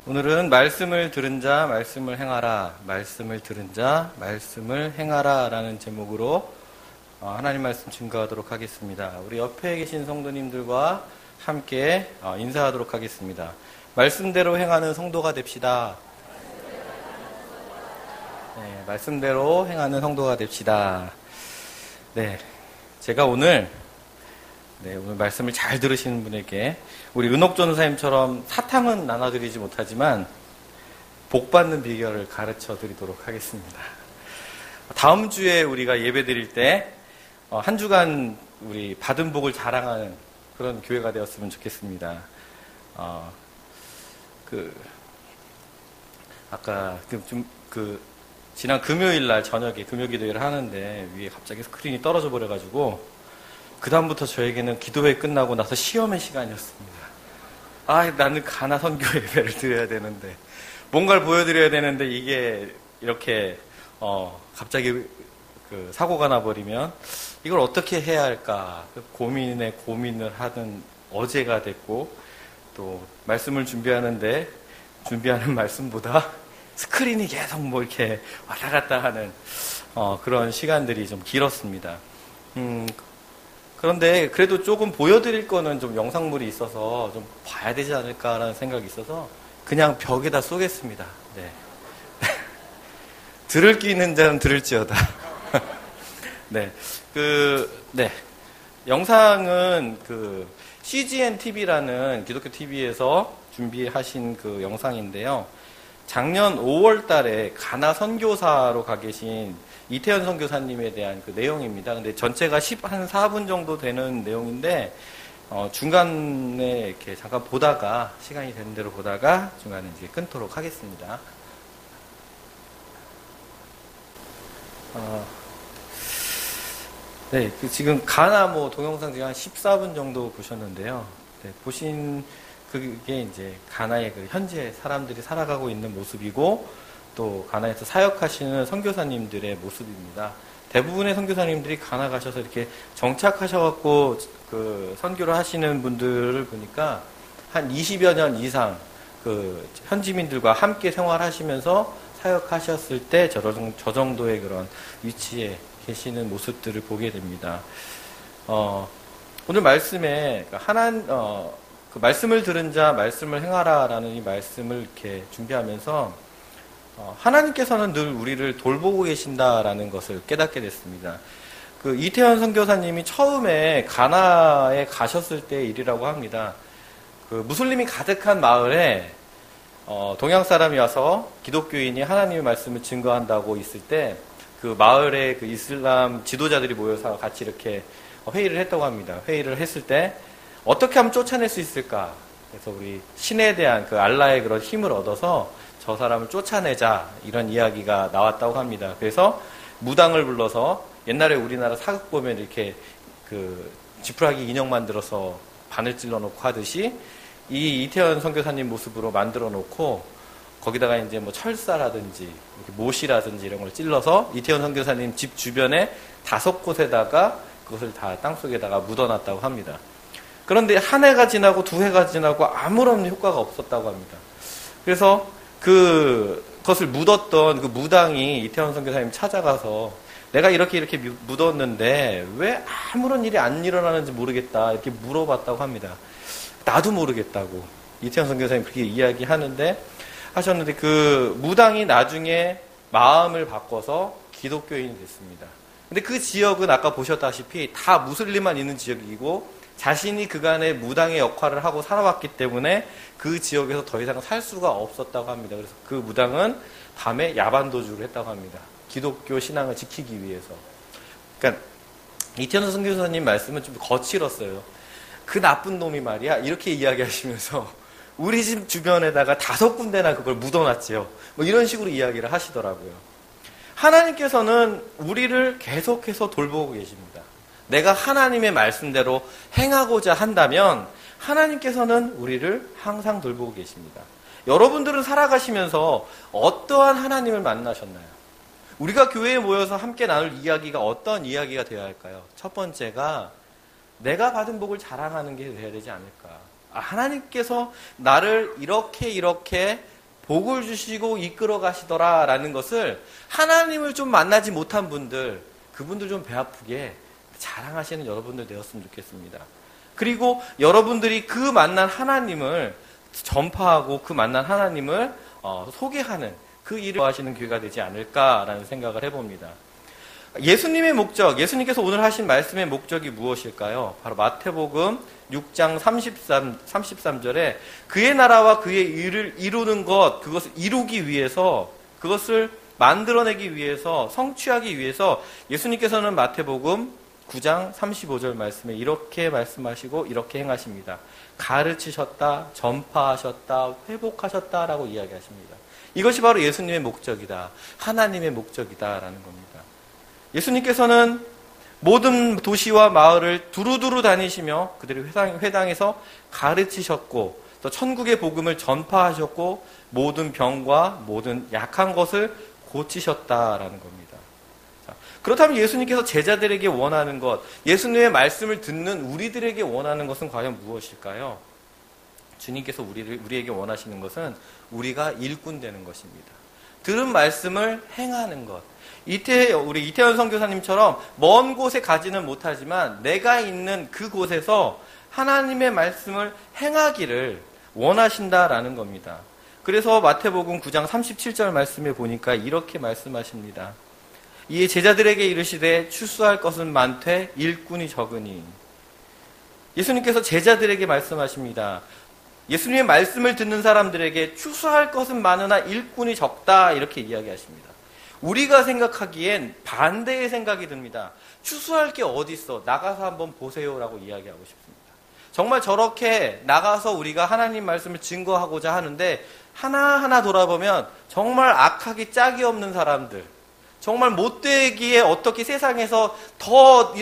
오늘은 말씀을 들은 자, 말씀을 행하라, 말씀을 들은 자, 말씀을 행하라 라는 제목으로 하나님 말씀 증거하도록 하겠습니다. 우리 옆에 계신 성도님들과 함께 인사하도록 하겠습니다. 말씀대로 행하는 성도가 됩시다. 네, 말씀대로 행하는 성도가 됩시다. 네, 제가 오늘 말씀을 잘 들으시는 분에게 우리 은옥 전사님처럼 사탕은 나눠드리지 못하지만 복 받는 비결을 가르쳐 드리도록 하겠습니다. 다음 주에 우리가 예배 드릴 때 한 주간 우리 받은 복을 자랑하는 그런 교회가 되었으면 좋겠습니다. 지난 금요일 날 저녁에 금요 기도회를 하는데 위에 갑자기 스크린이 떨어져 버려가지고 그 다음부터 저에게는 기도회 끝나고 나서 시험의 시간이었습니다. 나는 가나 선교 예배를 드려야 되는데 뭔가를 보여드려야 되는데 이게 이렇게 갑자기 사고가 나버리면 이걸 어떻게 해야 할까 고민을 하는 어제가 됐고, 또 말씀을 준비하는데 준비하는 말씀보다 스크린이 계속 이렇게 왔다 갔다 하는 그런 시간들이 좀 길었습니다. 그런데 그래도 조금 보여드릴 거는 좀 영상물이 있어서 좀 봐야 되지 않을까라는 생각이 있어서 그냥 벽에다 쏘겠습니다. 네. 들을 귀 있는 자는 들을지어다. 영상은 CGN TV라는 기독교 TV에서 준비하신 그 영상인데요. 작년 5월 달에 가나 선교사로 가 계신 이태현 선교사님에 대한 그 내용입니다. 근데 전체가 한 4분 정도 되는 내용인데, 중간에 이렇게 잠깐 보다가, 시간이 되는 대로 보다가 중간에 이제 끊도록 하겠습니다. 지금 가나 동영상 지금 한 14분 정도 보셨는데요. 보신 그게 이제 가나의 현재 사람들이 살아가고 있는 모습이고, 또 가나에서 사역하시는 선교사님들의 모습입니다. 대부분의 선교사님들이 가나 가셔서 이렇게 정착하셔갖고 선교를 하시는 분들을 보니까 한 20여 년 이상 현지민들과 함께 생활하시면서 사역하셨을 때 저 정도의 그런 위치에 계시는 모습들을 보게 됩니다. 오늘 말씀에 말씀을 들은 자, 말씀을 행하라라는 이 말씀을 이렇게 준비하면서 하나님께서는 늘 우리를 돌보고 계신다라는 것을 깨닫게 됐습니다. 이태현 선교사님이 처음에 가나에 가셨을 때의 일이라고 합니다. 무슬림이 가득한 마을에 동양 사람이 와서 기독교인이 하나님의 말씀을 증거한다고 있을 때 그 마을에 이슬람 지도자들이 모여서 같이 이렇게 회의를 했다고 합니다. 회의를 했을 때 어떻게 하면 쫓아낼 수 있을까? 그래서 우리 신에 대한 알라의 그런 힘을 얻어서 저 사람을 쫓아내자, 이런 이야기가 나왔다고 합니다. 그래서 무당을 불러서 옛날에 우리나라 사극 보면 이렇게 지푸라기 인형 만들어서 바늘 찔러 놓고 하듯이 이 이태원 선교사님 모습으로 만들어 놓고 거기다가 이제 철사라든지 못이라든지 이런 걸 찔러서 이태원 선교사님 집 주변에 5곳에다가 그것을 다 땅속에다가 묻어놨다고 합니다. 그런데 한 해가 지나고 2해가 지나고 아무런 효과가 없었다고 합니다. 그래서 그것을 묻었던 그 무당이 이태원 선교사님 찾아가서 내가 이렇게 묻었는데 왜 아무런 일이 안 일어나는지 모르겠다, 이렇게 물어봤다고 합니다. 나도 모르겠다고 이태원 선교사님 그렇게 하셨는데 그 무당이 나중에 마음을 바꿔서 기독교인이 됐습니다. 근데 그 지역은 아까 보셨다시피 다 무슬림만 있는 지역이고 자신이 그간의 무당의 역할을 하고 살아왔기 때문에 그 지역에서 더 이상 살 수가 없었다고 합니다. 그래서 그 무당은 밤에 야반도주를 했다고 합니다. 기독교 신앙을 지키기 위해서. 그러니까 이태원 선교사님 말씀은 좀 거칠었어요. 그 나쁜 놈이 말이야, 이렇게 이야기하시면서 우리 집 주변에다가 5군데나 그걸 묻어놨지요. 이런 식으로 이야기를 하시더라고요. 하나님께서는 우리를 계속해서 돌보고 계십니다. 내가 하나님의 말씀대로 행하고자 한다면 하나님께서는 우리를 항상 돌보고 계십니다. 여러분들은 살아가시면서 어떠한 하나님을 만나셨나요? 우리가 교회에 모여서 함께 나눌 이야기가 어떤 이야기가 되어야 할까요? 첫 번째가 내가 받은 복을 자랑하는 게 되어야 되지 않을까. 하나님께서 나를 이렇게 복을 주시고 이끌어 가시더라라는 것을 하나님을 좀 만나지 못한 분들, 그분들 좀 배 아프게 자랑하시는 여러분들 되었으면 좋겠습니다. 그리고 여러분들이 그 만난 하나님을 전파하고 그 만난 하나님을 소개하는 그 일을 하시는 교회가 되지 않을까라는 생각을 해봅니다. 예수님의 목적, 예수님께서 오늘 하신 말씀의 목적이 무엇일까요? 바로 마태복음 6장 33절에 그의 나라와 그의 일을 이루는 것, 그것을 이루기 위해서, 그것을 만들어내기 위해서, 성취하기 위해서 예수님께서는 마태복음 9장 35절 말씀에 이렇게 말씀하시고 이렇게 행하십니다. 가르치셨다, 전파하셨다, 회복하셨다라고 이야기하십니다. 이것이 바로 예수님의 목적이다. 하나님의 목적이다라는 겁니다. 예수님께서는 모든 도시와 마을을 두루두루 다니시며 그들의 회당에서 가르치셨고 또 천국의 복음을 전파하셨고 모든 병과 모든 약한 것을 고치셨다라는 겁니다. 자, 그렇다면 예수님께서 제자들에게 원하는 것, 예수님의 말씀을 듣는 우리들에게 원하는 것은 과연 무엇일까요? 주님께서 우리에게 원하시는 것은 우리가 일꾼 되는 것입니다. 들은 말씀을 행하는 것. 우리 이태원 선교사님처럼 먼 곳에 가지는 못하지만 내가 있는 그곳에서 하나님의 말씀을 행하기를 원하신다라는 겁니다. 그래서 마태복음 9장 37절 말씀에 보니까 이렇게 말씀하십니다. 이에 제자들에게 이르시되 추수할 것은 많되 일꾼이 적으니. 예수님께서 제자들에게 말씀하십니다. 예수님의 말씀을 듣는 사람들에게 추수할 것은 많으나 일꾼이 적다 이렇게 이야기하십니다. 우리가 생각하기엔 반대의 생각이 듭니다. 추수할 게 어디 있어? 나가서 한번 보세요라고 이야기하고 싶습니다. 정말 저렇게 나가서 우리가 하나님 말씀을 증거하고자 하는데 하나하나 돌아보면 정말 악하기 짝이 없는 사람들, 정말 못되기에 어떻게 세상에서 더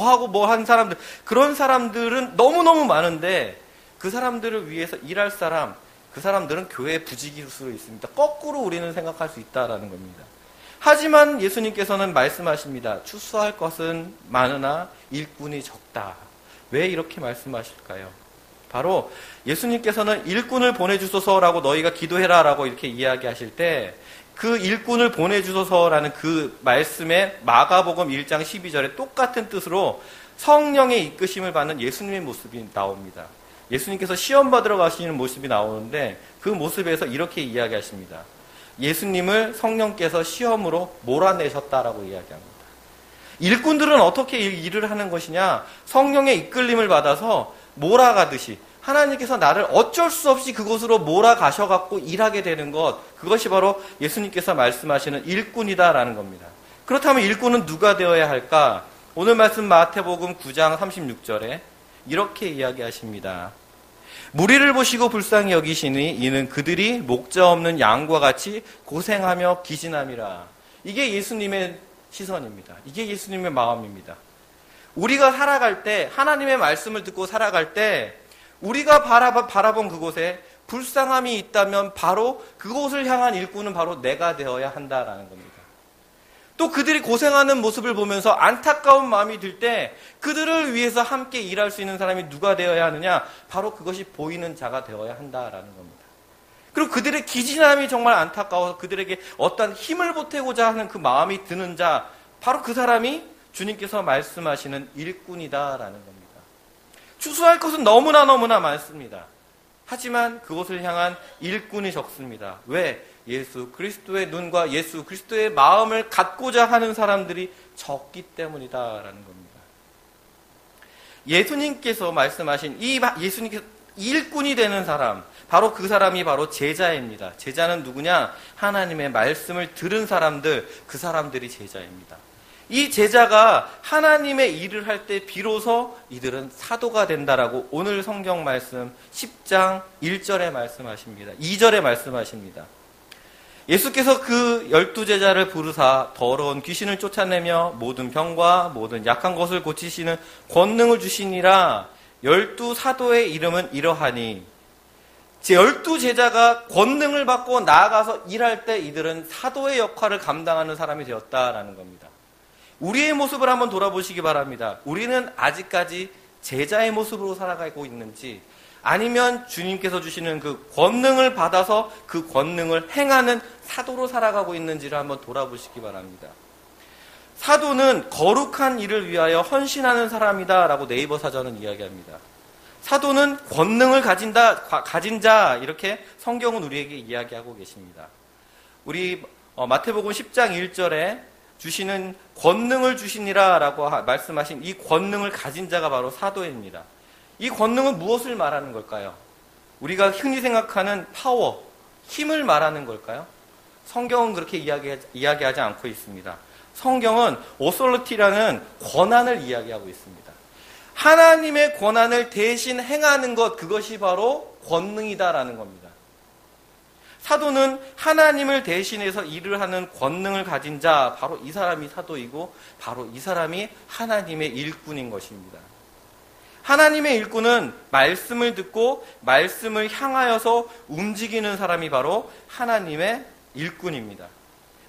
하고 뭐 한 사람들, 그런 사람들은 너무너무 많은데 그 사람들을 위해서 일할 사람, 그 사람들은 교회의 부직일 수 있습니다. 거꾸로 우리는 생각할 수 있다라는 겁니다. 하지만 예수님께서는 말씀하십니다. 추수할 것은 많으나 일꾼이 적다. 왜 이렇게 말씀하실까요? 바로 예수님께서는 일꾼을 보내주소서라고 너희가 기도해라라고 이렇게 이야기하실 때 그 일꾼을 보내주소서라는 그 말씀에 마가복음 1장 12절에 똑같은 뜻으로 성령의 이끄심을 받는 예수님의 모습이 나옵니다. 예수님께서 시험 받으러 가시는 모습이 나오는데 그 모습에서 이렇게 이야기하십니다. 예수님을 성령께서 시험으로 몰아내셨다라고 이야기합니다. 일꾼들은 어떻게 일을 하는 것이냐? 성령의 이끌림을 받아서 몰아가듯이 하나님께서 나를 어쩔 수 없이 그곳으로 몰아가셔갖고 일하게 되는 것, 그것이 바로 예수님께서 말씀하시는 일꾼이다라는 겁니다. 그렇다면 일꾼은 누가 되어야 할까? 오늘 말씀 마태복음 9장 36절에 이렇게 이야기하십니다. 무리를 보시고 불쌍히 여기시니 이는 그들이 목자 없는 양과 같이 고생하며 기진함이라. 이게 예수님의 시선입니다. 이게 예수님의 마음입니다. 우리가 살아갈 때, 하나님의 말씀을 듣고 살아갈 때 우리가 바라본 그곳에 불쌍함이 있다면 바로 그곳을 향한 일꾼은 바로 내가 되어야 한다라는 겁니다. 또 그들이 고생하는 모습을 보면서 안타까운 마음이 들 때 그들을 위해서 함께 일할 수 있는 사람이 누가 되어야 하느냐? 바로 그것이 보이는 자가 되어야 한다라는 겁니다. 그리고 그들의 기진함이 정말 안타까워서 그들에게 어떤 힘을 보태고자 하는 그 마음이 드는 자, 바로 그 사람이 주님께서 말씀하시는 일꾼이다라는 겁니다. 추수할 것은 너무나 많습니다. 하지만 그것을 향한 일꾼이 적습니다. 왜? 예수 그리스도의 눈과 예수 그리스도의 마음을 갖고자 하는 사람들이 적기 때문이다라는 겁니다. 예수님께서 말씀하신 예수님께서 일꾼이 되는 사람, 바로 그 사람이 바로 제자입니다. 제자는 누구냐? 하나님의 말씀을 들은 사람들, 그 사람들이 제자입니다. 이 제자가 하나님의 일을 할 때 비로소 이들은 사도가 된다라고 오늘 성경 말씀 10장 1절에 말씀하십니다. 2절에 말씀하십니다. 예수께서 그 12제자를 부르사 더러운 귀신을 쫓아내며 모든 병과 모든 약한 것을 고치시는 권능을 주시니라. 12사도의 이름은 이러하니, 제 12제자가 권능을 받고 나아가서 일할 때 이들은 사도의 역할을 감당하는 사람이 되었다라는 겁니다. 우리의 모습을 한번 돌아보시기 바랍니다. 우리는 아직까지 제자의 모습으로 살아가고 있는지, 아니면 주님께서 주시는 그 권능을 받아서 그 권능을 행하는 사도로 살아가고 있는지를 한번 돌아보시기 바랍니다. 사도는 거룩한 일을 위하여 헌신하는 사람이다 라고 네이버 사전은 이야기합니다. 사도는 권능을 가진 자, 이렇게 성경은 우리에게 이야기하고 계십니다. 우리 마태복음 10장 1절에 주시는 권능을 주시니라 라고 말씀하신 이 권능을 가진 자가 바로 사도입니다. 이 권능은 무엇을 말하는 걸까요? 우리가 흔히 생각하는 파워, 힘을 말하는 걸까요? 성경은 그렇게 이야기하지 않고 있습니다. 성경은 authority라는 권한을 이야기하고 있습니다. 하나님의 권한을 대신 행하는 것, 그것이 바로 권능이다라는 겁니다. 사도는 하나님을 대신해서 일을 하는 권능을 가진 자, 바로 이 사람이 사도이고 바로 이 사람이 하나님의 일꾼인 것입니다. 하나님의 일꾼은 말씀을 듣고 말씀을 향하여서 움직이는 사람이 바로 하나님의 일꾼입니다.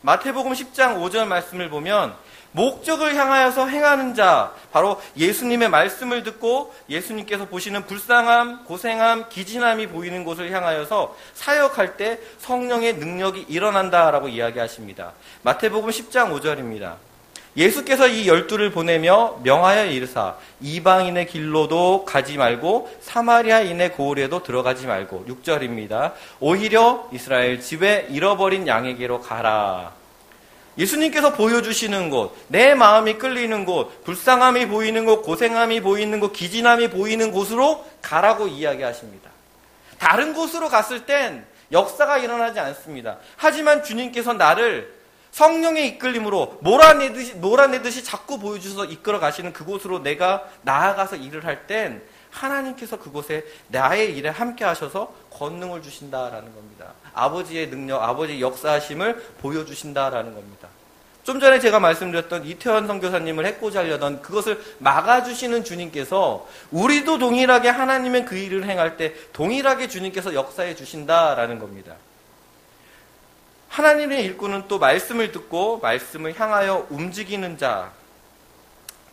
마태복음 10장 5절 말씀을 보면 목적을 향하여서 행하는 자, 바로 예수님의 말씀을 듣고 예수님께서 보시는 불쌍함, 고생함, 기진함이 보이는 곳을 향하여서 사역할 때 성령의 능력이 일어난다라고 이야기하십니다. 마태복음 10장 5절입니다. 예수께서 이 12를 보내며 명하여 이르사 이방인의 길로도 가지 말고 사마리아인의 고을에도 들어가지 말고, 6절입니다. 오히려 이스라엘 집에 잃어버린 양에게로 가라. 예수님께서 보여주시는 곳, 내 마음이 끌리는 곳, 불쌍함이 보이는 곳, 고생함이 보이는 곳, 기진함이 보이는 곳으로 가라고 이야기하십니다. 다른 곳으로 갔을 땐 역사가 일어나지 않습니다. 하지만 주님께서 나를 성령의 이끌림으로 몰아내듯이 자꾸 보여주셔서 이끌어 가시는 그곳으로 내가 나아가서 일을 할 땐 하나님께서 그곳에 나의 일에 함께 하셔서 권능을 주신다라는 겁니다. 아버지의 능력, 아버지의 역사하심을 보여주신다라는 겁니다. 좀 전에 제가 말씀드렸던 이태원 선교사님을 해코지 하려던 그것을 막아주시는 주님께서 우리도 동일하게 하나님의 그 일을 행할 때 동일하게 주님께서 역사해 주신다라는 겁니다. 하나님의 일꾼은 또 말씀을 듣고 말씀을 향하여 움직이는 자.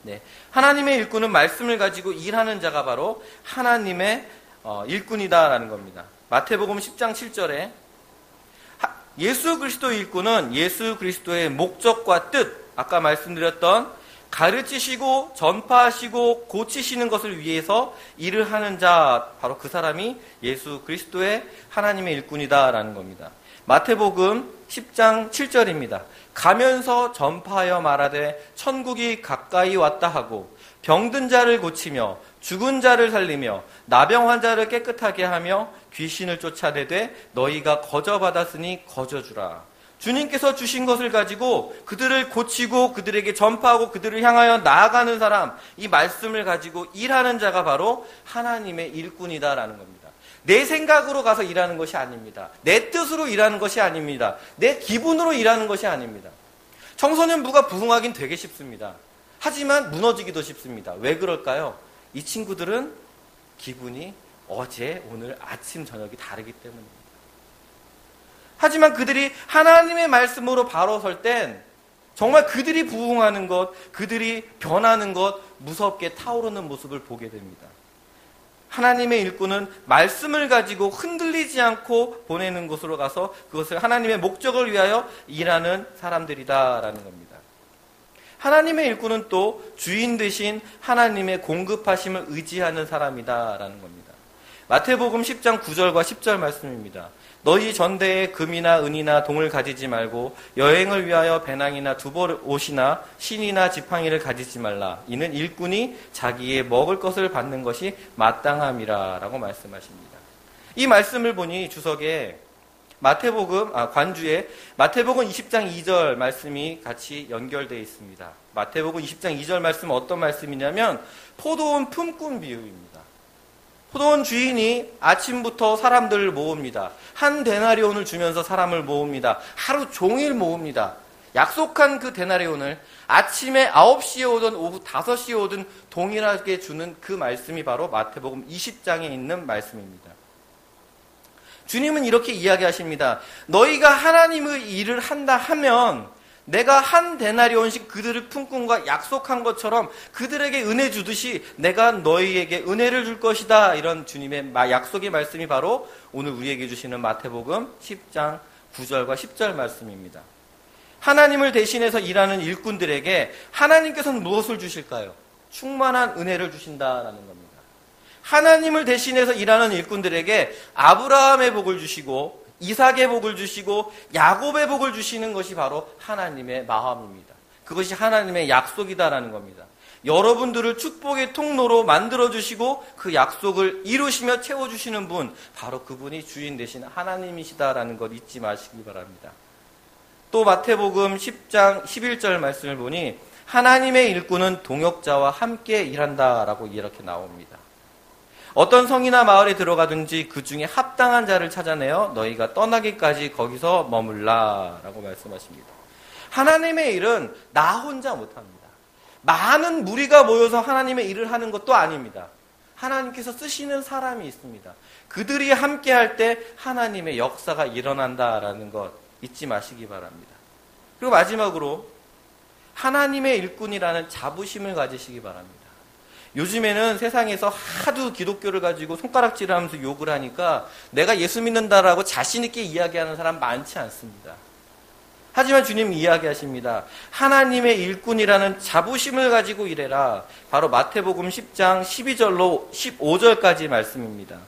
네. 하나님의 일꾼은 말씀을 가지고 일하는 자가 바로 하나님의 일꾼이다라는 겁니다. 마태복음 10장 7절에 예수 그리스도의 일꾼은 예수 그리스도의 목적과 뜻, 아까 말씀드렸던 가르치시고 전파하시고 고치시는 것을 위해서 일을 하는 자, 바로 그 사람이 예수 그리스도의 하나님의 일꾼이다라는 겁니다. 마태복음 10장 7절입니다. 가면서 전파하여 말하되 천국이 가까이 왔다 하고 병든 자를 고치며 죽은 자를 살리며 나병 환자를 깨끗하게 하며 귀신을 쫓아내되 너희가 거저받았으니 거저주라. 주님께서 주신 것을 가지고 그들을 고치고 그들에게 전파하고 그들을 향하여 나아가는 사람, 이 말씀을 가지고 일하는 자가 바로 하나님의 일꾼이다라는 겁니다. 내 생각으로 가서 일하는 것이 아닙니다. 내 뜻으로 일하는 것이 아닙니다. 내 기분으로 일하는 것이 아닙니다. 청소년부가 부흥하긴 되게 쉽습니다. 하지만 무너지기도 쉽습니다. 왜 그럴까요? 이 친구들은 기분이 어제, 오늘, 아침, 저녁이 다르기 때문입니다. 하지만 그들이 하나님의 말씀으로 바로 설 땐 정말 그들이 부흥하는 것, 그들이 변하는 것, 무섭게 타오르는 모습을 보게 됩니다. 하나님의 일꾼은 말씀을 가지고 흔들리지 않고 보내는 곳으로 가서 그것을 하나님의 목적을 위하여 일하는 사람들이다라는 겁니다. 하나님의 일꾼은 또 주인 되신 하나님의 공급하심을 의지하는 사람이다라는 겁니다. 마태복음 10장 9절과 10절 말씀입니다. 너희 전대에 금이나 은이나 동을 가지지 말고 여행을 위하여 배낭이나 두벌옷이나 신이나 지팡이를 가지지 말라. 이는 일꾼이 자기의 먹을 것을 받는 것이 마땅함이라 라고 말씀하십니다. 이 말씀을 보니 주석에 관주에 마태복음 20장 2절 말씀이 같이 연결되어 있습니다. 마태복음 20장 2절 말씀은 어떤 말씀이냐면 포도원 품꾼 비유입니다. 포도원 주인이 아침부터 사람들을 모읍니다. 한 데나리온을 주면서 사람을 모읍니다. 하루 종일 모읍니다. 약속한 그 데나리온을 아침에 9시에 오든 오후 5시에 오든 동일하게 주는 그 말씀이 바로 마태복음 20장에 있는 말씀입니다. 주님은 이렇게 이야기하십니다. 너희가 하나님의 일을 한다 하면 내가 한 데나리온씩 그들의 품꾼과 약속한 것처럼 그들에게 은혜 주듯이 내가 너희에게 은혜를 줄 것이다. 이런 주님의 약속의 말씀이 바로 오늘 우리에게 주시는 마태복음 10장 9절과 10절 말씀입니다. 하나님을 대신해서 일하는 일꾼들에게 하나님께서는 무엇을 주실까요? 충만한 은혜를 주신다라는 겁니다. 하나님을 대신해서 일하는 일꾼들에게 아브라함의 복을 주시고 이삭의 복을 주시고 야곱의 복을 주시는 것이 바로 하나님의 마음입니다. 그것이 하나님의 약속이다라는 겁니다. 여러분들을 축복의 통로로 만들어주시고 그 약속을 이루시며 채워주시는 분, 바로 그분이 주인 되신 하나님이시다라는 것 잊지 마시기 바랍니다. 또 마태복음 10장 11절 말씀을 보니 하나님의 일꾼은 동역자와 함께 일한다라고 이렇게 나옵니다. 어떤 성이나 마을에 들어가든지 그 중에 합당한 자를 찾아내어 너희가 떠나기까지 거기서 머물라 라고 말씀하십니다. 하나님의 일은 나 혼자 못합니다. 많은 무리가 모여서 하나님의 일을 하는 것도 아닙니다. 하나님께서 쓰시는 사람이 있습니다. 그들이 함께 할 때 하나님의 역사가 일어난다라는 것 잊지 마시기 바랍니다. 그리고 마지막으로 하나님의 일꾼이라는 자부심을 가지시기 바랍니다. 요즘에는 세상에서 하도 기독교를 가지고 손가락질을 하면서 욕을 하니까 내가 예수 믿는다라고 자신있게 이야기하는 사람 많지 않습니다. 하지만 주님 이야기하십니다. 하나님의 일꾼이라는 자부심을 가지고 일해라. 바로 마태복음 10장 12절로 15절까지 말씀입니다.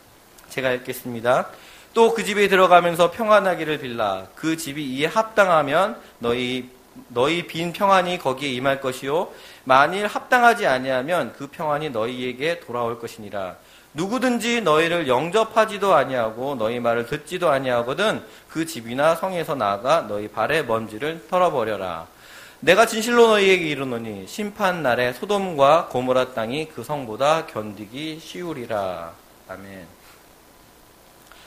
제가 읽겠습니다. 또 그 집에 들어가면서 평안하기를 빌라. 그 집이 이에 합당하면 너희 빈 평안이 거기에 임할 것이요 만일 합당하지 아니하면 그 평안이 너희에게 돌아올 것이니라. 누구든지 너희를 영접하지도 아니하고 너희 말을 듣지도 아니하거든 그 집이나 성에서 나아가 너희 발의 먼지를 털어버려라. 내가 진실로 너희에게 이르노니 심판 날에 소돔과 고모라 땅이 그 성보다 견디기 쉬우리라. 아멘.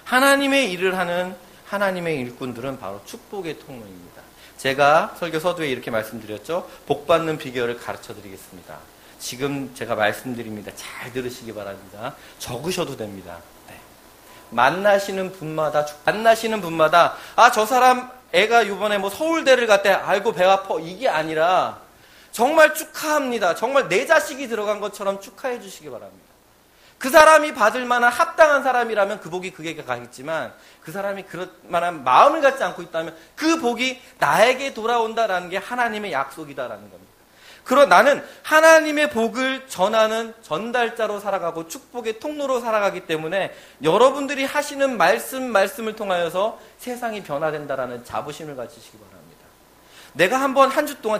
하나님의 일을 하는 하나님의 일꾼들은 바로 축복의 통로입니다. 제가 설교 서두에 이렇게 말씀드렸죠. 복 받는 비결을 가르쳐 드리겠습니다. 지금 제가 말씀드립니다. 잘 들으시기 바랍니다. 적으셔도 됩니다. 네. 만나시는 분마다 저 사람 애가 이번에 뭐 서울대를 갔대. 아이고 배 아파. 이게 아니라 정말 축하합니다. 정말 내 자식이 들어간 것처럼 축하해 주시기 바랍니다. 그 사람이 받을 만한 합당한 사람이라면 그 복이 그에게 가겠지만 그 사람이 그럴 만한 마음을 갖지 않고 있다면 그 복이 나에게 돌아온다라는 게 하나님의 약속이다라는 겁니다. 그럼 나는 하나님의 복을 전하는 전달자로 살아가고 축복의 통로로 살아가기 때문에 여러분들이 하시는 말씀을 통하여서 세상이 변화된다라는 자부심을 가지시기 바랍니다. 내가 한번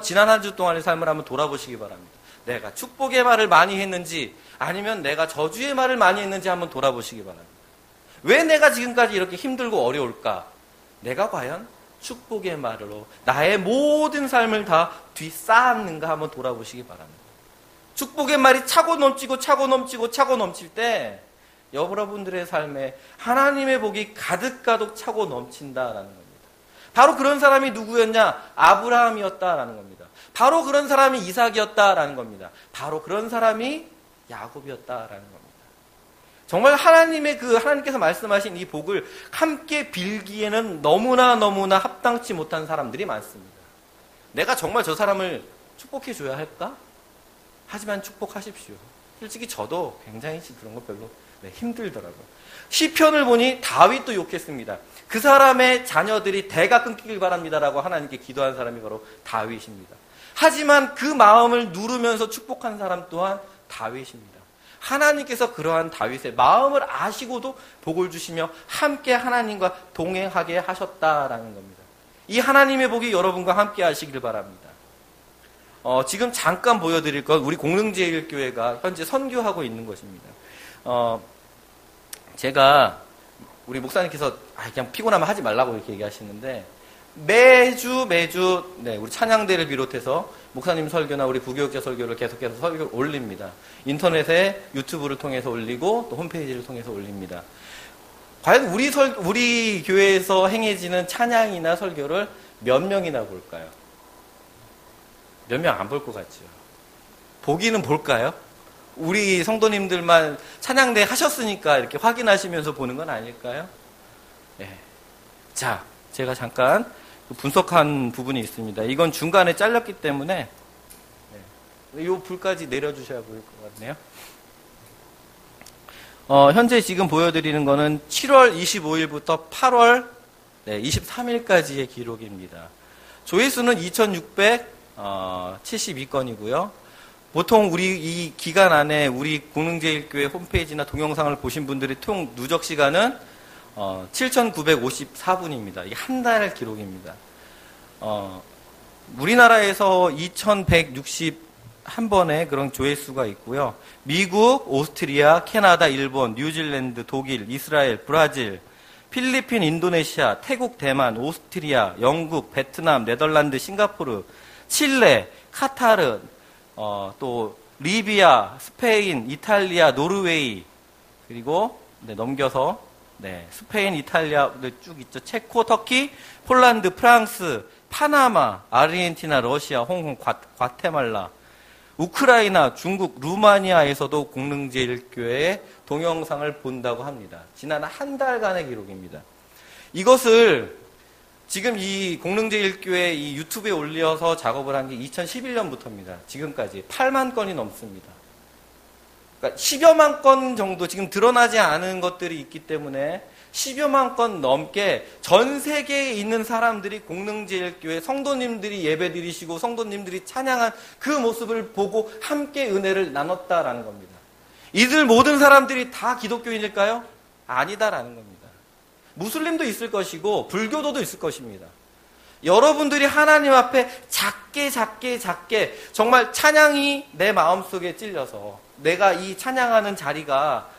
지난 한 주 동안의 삶을 한번 돌아보시기 바랍니다. 내가 축복의 말을 많이 했는지 아니면 내가 저주의 말을 많이 했는지 한번 돌아보시기 바랍니다. 왜 내가 지금까지 이렇게 힘들고 어려울까? 내가 과연 축복의 말로 나의 모든 삶을 다 뒤쌓았는가 한번 돌아보시기 바랍니다. 축복의 말이 차고 넘칠 때 여러분들의 삶에 하나님의 복이 가득가득 차고 넘친다라는 겁니다. 바로 그런 사람이 누구였냐? 아브라함이었다라는 겁니다. 바로 그런 사람이 이삭이었다라는 겁니다. 바로 그런 사람이 야곱이었다라는 겁니다. 정말 하나님께서 말씀하신 이 복을 함께 빌기에는 너무나 합당치 못한 사람들이 많습니다. 내가 정말 저 사람을 축복해 줘야 할까? 하지만 축복하십시오. 솔직히 저도 굉장히 그런 거 별로 힘들더라고요. 시편을 보니 다윗도 욕했습니다. 그 사람의 자녀들이 대가 끊기길 바랍니다라고 하나님께 기도한 사람이 바로 다윗입니다. 하지만 그 마음을 누르면서 축복한 사람 또한 다윗입니다. 하나님께서 그러한 다윗의 마음을 아시고도 복을 주시며 함께 하나님과 동행하게 하셨다라는 겁니다. 이 하나님의 복이 여러분과 함께 하시길 바랍니다. 지금 잠깐 보여드릴 건 우리 공릉제일교회가 현재 선교하고 있는 것입니다. 제가 우리 목사님께서 그냥 피곤하면 하지 말라고 이렇게 얘기하시는데 매주 우리 찬양대를 비롯해서 목사님 설교나 우리 부교육자 설교를 계속해서 설교를 올립니다. 인터넷에 유튜브를 통해서 올리고 또 홈페이지를 통해서 올립니다. 과연 우리 교회에서 행해지는 찬양이나 설교를 몇 명이나 볼까요? 몇 명 안 볼 것 같죠. 보기는 볼까요? 우리 성도님들만 찬양대 하셨으니까 이렇게 확인하시면서 보는 건 아닐까요? 네. 자, 제가 잠깐 분석한 부분이 있습니다. 이건 중간에 잘렸기 때문에 이 불까지 내려주셔야 보일 것 같네요. 현재 지금 보여드리는 거는 7월 25일부터 8월 23일까지의 기록입니다. 조회수는 2,672건이고요. 보통 우리 이 기간 안에 우리 공릉제일교회 홈페이지나 동영상을 보신 분들의 총 누적 시간은 7,954분입니다. 이게 한 달 기록입니다. 우리나라에서 2,161번의 그런 조회수가 있고요. 미국, 오스트리아, 캐나다, 일본, 뉴질랜드, 독일, 이스라엘, 브라질, 필리핀, 인도네시아, 태국, 대만, 오스트리아, 영국, 베트남, 네덜란드, 싱가포르, 칠레, 카타르, 또 리비아, 스페인, 이탈리아, 노르웨이, 그리고 넘겨서 스페인, 이탈리아 쭉 있죠. 체코, 터키, 폴란드, 프랑스, 파나마, 아르헨티나, 러시아, 홍콩, 과테말라, 우크라이나, 중국, 루마니아에서도 공릉제일교회의 동영상을 본다고 합니다. 지난 한 달간의 기록입니다. 이것을 지금 이 공릉제일교회 이 유튜브에 올려서 작업을 한 게 2011년부터입니다. 지금까지 8만 건이 넘습니다. 그러니까 10여만 건 정도 지금 드러나지 않은 것들이 있기 때문에 10여만 건 넘게 전 세계에 있는 사람들이 공릉제일교회 성도님들이 예배드리시고 성도님들이 찬양한 그 모습을 보고 함께 은혜를 나눴다라는 겁니다. 이들 모든 사람들이 다 기독교인일까요? 아니다라는 겁니다. 무슬림도 있을 것이고 불교도도 있을 것입니다. 여러분들이 하나님 앞에 작게 정말 찬양이 내 마음속에 찔려서 내가 이 찬양하는 자리가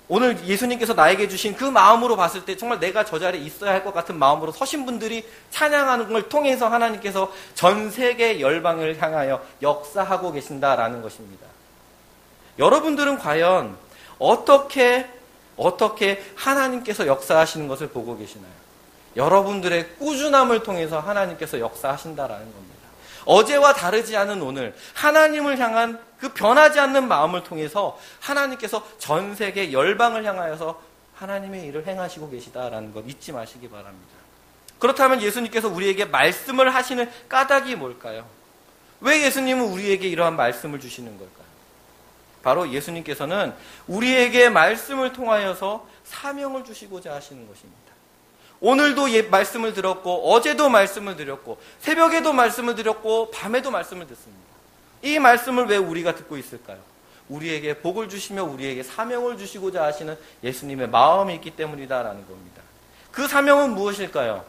오늘 예수님께서 나에게 주신 그 마음으로 봤을 때 정말 내가 저 자리에 있어야 할 것 같은 마음으로 서신 분들이 찬양하는 걸 통해서 하나님께서 전 세계 열방을 향하여 역사하고 계신다라는 것입니다. 여러분들은 과연 어떻게 하나님께서 역사하시는 것을 보고 계시나요? 여러분들의 꾸준함을 통해서 하나님께서 역사하신다라는 겁니다. 어제와 다르지 않은 오늘 하나님을 향한 그 변하지 않는 마음을 통해서 하나님께서 전 세계 열방을 향하여서 하나님의 일을 행하시고 계시다라는 것 잊지 마시기 바랍니다. 그렇다면 예수님께서 우리에게 말씀을 하시는 까닭이 뭘까요? 왜 예수님은 우리에게 이러한 말씀을 주시는 걸까요? 바로 예수님께서는 우리에게 말씀을 통하여서 사명을 주시고자 하시는 것입니다. 오늘도 말씀을 들었고 어제도 말씀을 드렸고 새벽에도 말씀을 드렸고 밤에도 말씀을 듣습니다. 이 말씀을 왜 우리가 듣고 있을까요? 우리에게 복을 주시며 우리에게 사명을 주시고자 하시는 예수님의 마음이 있기 때문이다라는 겁니다. 그 사명은 무엇일까요?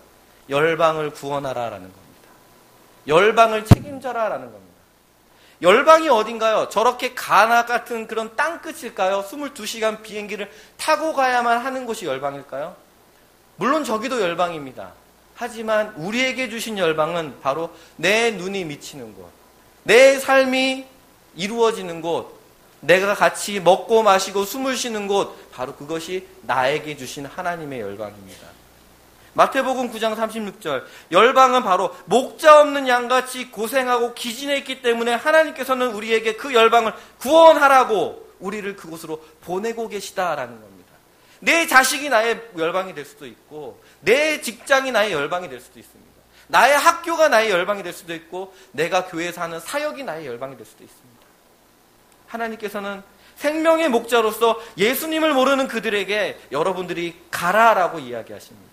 열방을 구원하라라는 겁니다. 열방을 책임져라라는 겁니다. 열방이 어딘가요? 저렇게 가나 같은 그런 땅끝일까요? 22시간 비행기를 타고 가야만 하는 곳이 열방일까요? 물론 저기도 열방입니다. 하지만 우리에게 주신 열방은 바로 내 눈이 미치는 곳, 내 삶이 이루어지는 곳, 내가 같이 먹고 마시고 숨을 쉬는 곳, 바로 그것이 나에게 주신 하나님의 열방입니다. 마태복음 9장 36절, 열방은 바로 목자 없는 양같이 고생하고 기진해 있기 때문에 하나님께서는 우리에게 그 열방을 구원하라고 우리를 그곳으로 보내고 계시다라는 겁니다. 내 자식이 나의 열방이 될 수도 있고 내 직장이 나의 열방이 될 수도 있습니다. 나의 학교가 나의 열방이 될 수도 있고 내가 교회에서 하는 사역이 나의 열방이 될 수도 있습니다. 하나님께서는 생명의 목자로서 예수님을 모르는 그들에게 여러분들이 가라라고 이야기하십니다.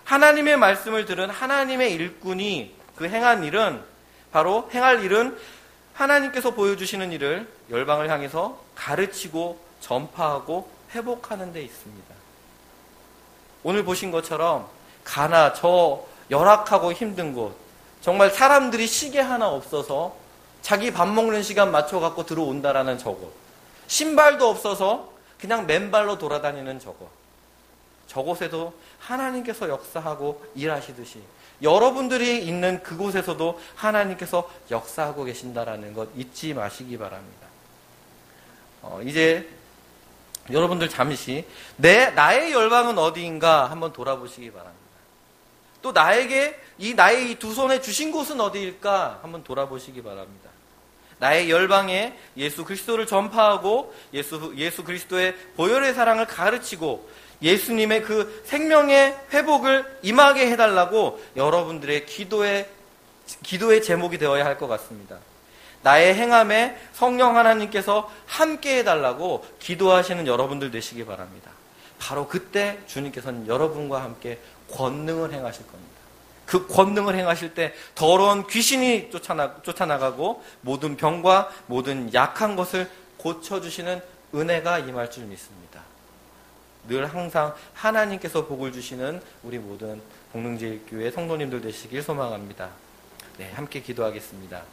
하나님의 말씀을 들은 하나님의 일꾼이 그 행한 일은 바로 행할 일은 하나님께서 보여주시는 일을 열방을 향해서 가르치고 전파하고 회복하는 데 있습니다. 오늘 보신 것처럼 가나 저 열악하고 힘든 곳, 정말 사람들이 시계 하나 없어서 자기 밥 먹는 시간 맞춰갖고 들어온다라는 저곳, 신발도 없어서 그냥 맨발로 돌아다니는 저곳에도 하나님께서 역사하고 일하시듯이 여러분들이 있는 그곳에서도 하나님께서 역사하고 계신다라는 것 잊지 마시기 바랍니다. 이제 여러분들 잠시 나의 열방은 어디인가 한번 돌아보시기 바랍니다. 또 나에게 나의 이 두 손에 주신 곳은 어디일까 한번 돌아보시기 바랍니다. 나의 열방에 예수 그리스도를 전파하고 예수 그리스도의 보혈의 사랑을 가르치고 예수님의 그 생명의 회복을 임하게 해달라고 여러분들의 기도의 제목이 되어야 할 것 같습니다. 나의 행함에 성령 하나님께서 함께 해달라고 기도하시는 여러분들 되시기 바랍니다. 바로 그때 주님께서는 여러분과 함께 권능을 행하실 겁니다. 그 권능을 행하실 때 더러운 귀신이 쫓아나가고 모든 병과 모든 약한 것을 고쳐주시는 은혜가 임할 줄 믿습니다. 늘 항상 하나님께서 복을 주시는 우리 모든 복능제일교회 성도님들 되시길 소망합니다. 네, 함께 기도하겠습니다.